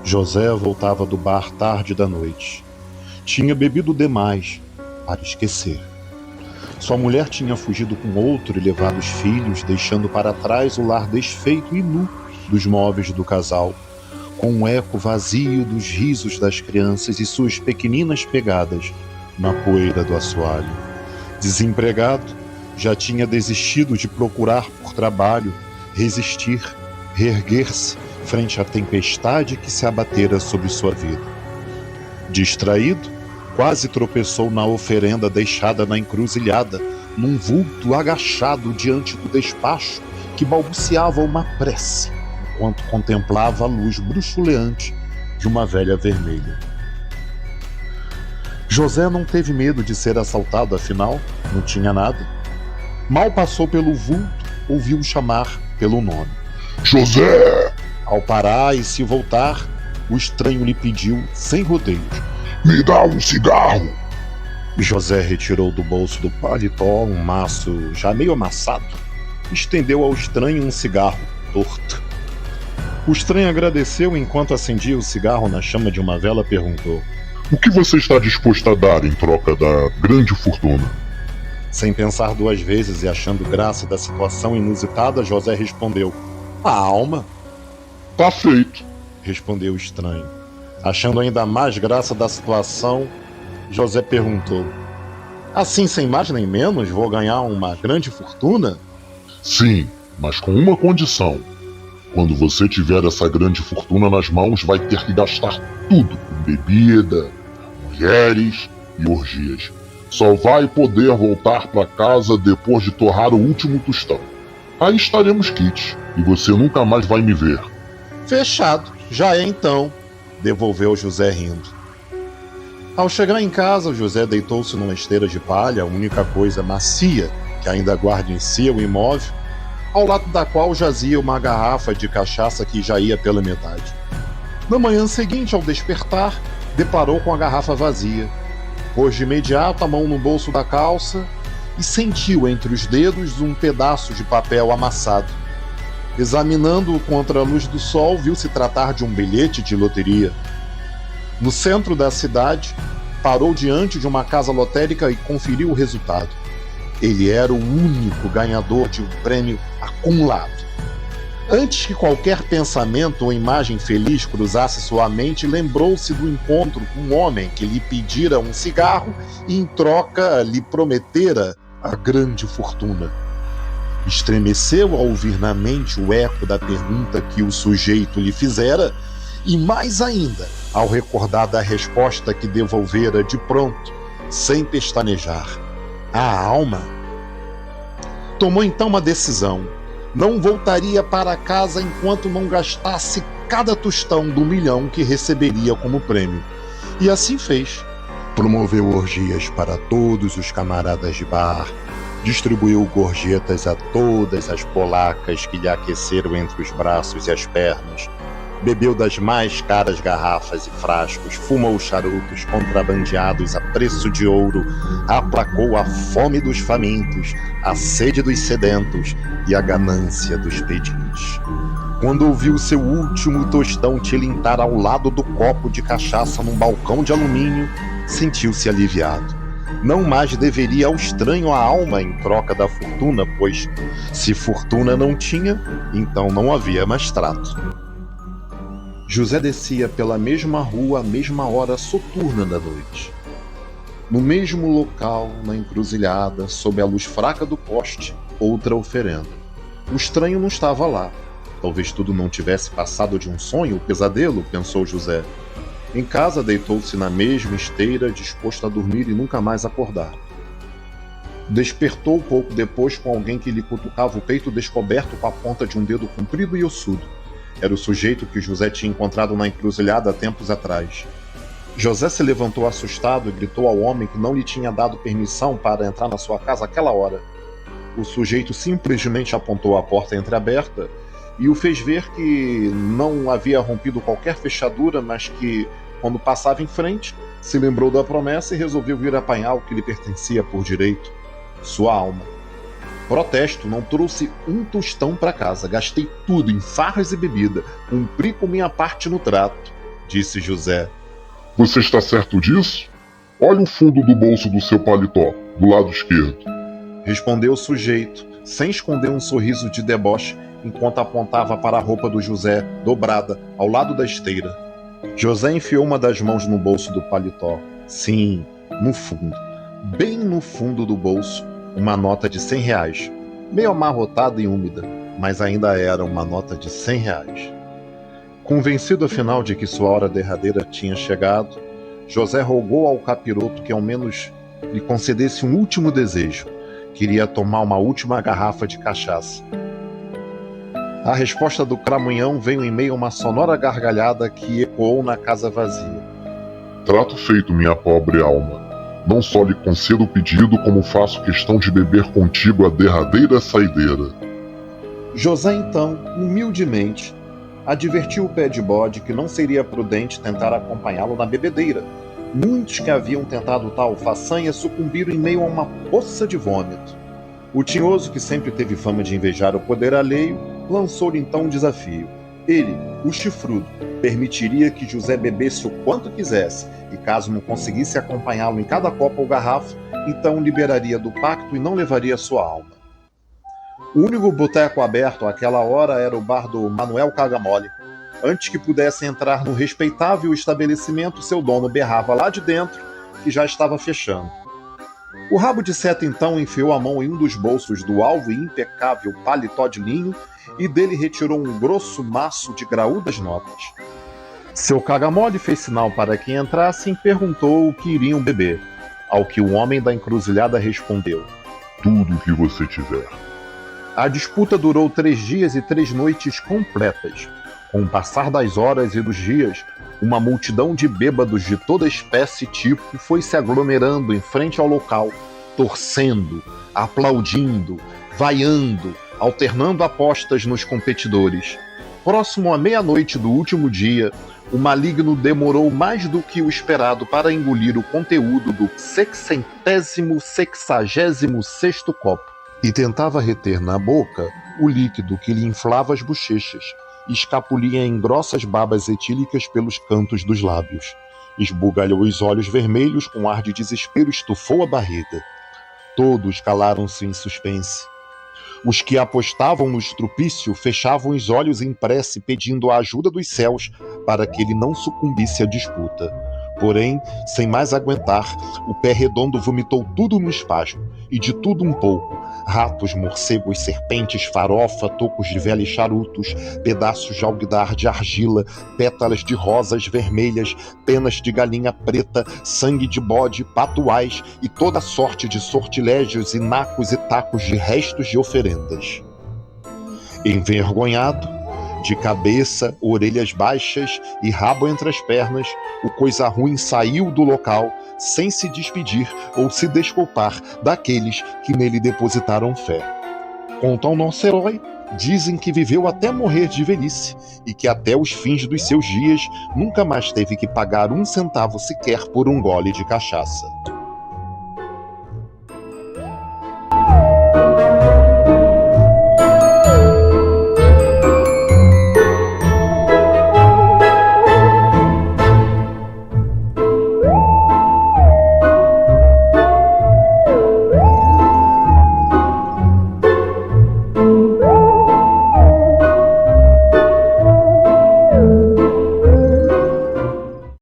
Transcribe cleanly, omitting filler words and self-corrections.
José voltava do bar tarde da noite. Tinha bebido demais para esquecer. Sua mulher tinha fugido com outro e levado os filhos, deixando para trás o lar desfeito e nu dos móveis do casal, com um eco vazio dos risos das crianças e suas pequeninas pegadas na poeira do assoalho. Desempregado, já tinha desistido de procurar por trabalho, resistir, reerguer-se frente à tempestade que se abatera sobre sua vida. Distraído, quase tropeçou na oferenda deixada na encruzilhada, num vulto agachado diante do despacho que balbuciava uma prece, enquanto contemplava a luz bruxuleante de uma velha vermelha. José não teve medo de ser assaltado, afinal, não tinha nada. Mal passou pelo vulto, ouviu chamar pelo nome. José! Ao parar e se voltar, o estranho lhe pediu, sem rodeios: Me dá um cigarro! José retirou do bolso do paletó um maço já meio amassado e estendeu ao estranho um cigarro torto. O estranho agradeceu e, enquanto acendia o cigarro na chama de uma vela, perguntou: O que você está disposto a dar em troca da grande fortuna? Sem pensar duas vezes e achando graça da situação inusitada, José respondeu: A alma. Tá feito, respondeu o estranho. Achando ainda mais graça da situação, José perguntou: Assim, sem mais nem menos, vou ganhar uma grande fortuna? Sim, mas com uma condição. Quando você tiver essa grande fortuna nas mãos, vai ter que gastar tudo com bebida, mulheres e orgias. Só vai poder voltar para casa depois de torrar o último tostão. Aí estaremos quites e você nunca mais vai me ver. Fechado, já é então, devolveu José rindo. Ao chegar em casa, José deitou-se numa esteira de palha, a única coisa macia que ainda guarda em si o imóvel, ao lado da qual jazia uma garrafa de cachaça que já ia pela metade. Na manhã seguinte, ao despertar, deparou com a garrafa vazia. Pôs de imediato a mão no bolso da calça e sentiu entre os dedos um pedaço de papel amassado. Examinando-o contra a luz do sol, viu se tratar de um bilhete de loteria. No centro da cidade, parou diante de uma casa lotérica e conferiu o resultado. Ele era o único ganhador de um prêmio acumulado. Antes que qualquer pensamento ou imagem feliz cruzasse sua mente, lembrou-se do encontro com um homem que lhe pedira um cigarro e, em troca, lhe prometera a grande fortuna. Estremeceu ao ouvir na mente o eco da pergunta que o sujeito lhe fizera e, mais ainda, ao recordar da resposta que devolvera de pronto, sem pestanejar: a alma. Tomou então uma decisão. Não voltaria para casa enquanto não gastasse cada tostão do milhão que receberia como prêmio. E assim fez. Promoveu orgias para todos os camaradas de bar, distribuiu gorjetas a todas as polacas que lhe aqueceram entre os braços e as pernas, bebeu das mais caras garrafas e frascos, fumou charutos contrabandeados a preço de ouro, aplacou a fome dos famintos, a sede dos sedentos e a ganância dos pedintes. Quando ouviu seu último tostão tilintar ao lado do copo de cachaça num balcão de alumínio, sentiu-se aliviado. Não mais deveria ao estranho a alma em troca da fortuna, pois, se fortuna não tinha, então não havia mais trato. José descia pela mesma rua à mesma hora soturna da noite. No mesmo local, na encruzilhada, sob a luz fraca do poste, outra oferenda. O estranho não estava lá. Talvez tudo não tivesse passado de um sonho ou pesadelo, pensou José. Em casa, deitou-se na mesma esteira, disposto a dormir e nunca mais acordar. Despertou pouco depois com alguém que lhe cutucava o peito descoberto com a ponta de um dedo comprido e ossudo. Era o sujeito que José tinha encontrado na encruzilhada há tempos atrás. José se levantou assustado e gritou ao homem que não lhe tinha dado permissão para entrar na sua casa àquela hora. O sujeito simplesmente apontou a porta entreaberta e o fez ver que não havia rompido qualquer fechadura, mas que, quando passava em frente, se lembrou da promessa e resolveu vir apanhar o que lhe pertencia por direito: sua alma. Protesto, não trouxe um tostão para casa, gastei tudo em farras e bebida, cumpri com minha parte no trato. disse José. Você está certo disso? Olhe o fundo do bolso do seu paletó, do lado esquerdo. Respondeu o sujeito, sem esconder um sorriso de deboche, enquanto apontava para a roupa do José, dobrada, ao lado da esteira. José enfiou uma das mãos no bolso do paletó. Sim, no fundo, bem no fundo do bolso, uma nota de R$100, meio amarrotada e úmida, mas ainda era uma nota de R$100. Convencido afinal de que sua hora derradeira tinha chegado, José rogou ao capiroto que ao menos lhe concedesse um último desejo. Queria tomar uma última garrafa de cachaça. A resposta do cramunhão veio em meio a uma sonora gargalhada que ecoou na casa vazia. Trato feito, minha pobre alma. Não só lhe concedo o pedido, como faço questão de beber contigo a derradeira saideira. José então, humildemente, advertiu o pé de bode que não seria prudente tentar acompanhá-lo na bebedeira. Muitos que haviam tentado tal façanha sucumbiram em meio a uma poça de vômito. O tinhoso, que sempre teve fama de invejar o poder alheio, lançou-lhe então um desafio. Ele, o chifrudo, permitiria que José bebesse o quanto quisesse, e caso não conseguisse acompanhá-lo em cada copa ou garrafa, então liberaria do pacto e não levaria sua alma. O único boteco aberto àquela hora era o bar do Manuel Cagamole. Antes que pudesse entrar no respeitável estabelecimento, seu dono berrava lá de dentro que já estava fechando. O rabo de seta então enfiou a mão em um dos bolsos do alvo e impecável paletó de linho e dele retirou um grosso maço de graúdas notas. Seu cagamole fez sinal para que entrassem e perguntou o que iriam beber, ao que o homem da encruzilhada respondeu: Tudo o que você tiver. A disputa durou 3 dias e 3 noites completas. Com o passar das horas e dos dias, uma multidão de bêbados de toda espécie e tipo foi se aglomerando em frente ao local, torcendo, aplaudindo, vaiando, alternando apostas nos competidores. Próximo à meia-noite do último dia, o maligno demorou mais do que o esperado para engolir o conteúdo do 666º copo e tentava reter na boca o líquido que lhe inflava as bochechas e escapulia em grossas babas etílicas pelos cantos dos lábios. Esbugalhou os olhos vermelhos com ar de desespero, estufou a barriga. Todos calaram-se em suspense. Os que apostavam no estrupício fechavam os olhos em prece, pedindo a ajuda dos céus para que ele não sucumbisse à disputa. Porém, sem mais aguentar, o pé redondo vomitou tudo no espasmo, e de tudo um pouco: ratos, morcegos, serpentes, farofa, tocos de vela e charutos, pedaços de alguidar de argila, pétalas de rosas vermelhas, penas de galinha preta, sangue de bode, patuais e toda sorte de sortilégios e nacos e tacos de restos de oferendas. Envergonhado, de cabeça, orelhas baixas e rabo entre as pernas, o coisa ruim saiu do local sem se despedir ou se desculpar daqueles que nele depositaram fé. Contam ao nosso herói, dizem que viveu até morrer de velhice e que até os fins dos seus dias nunca mais teve que pagar 1 centavo sequer por um gole de cachaça.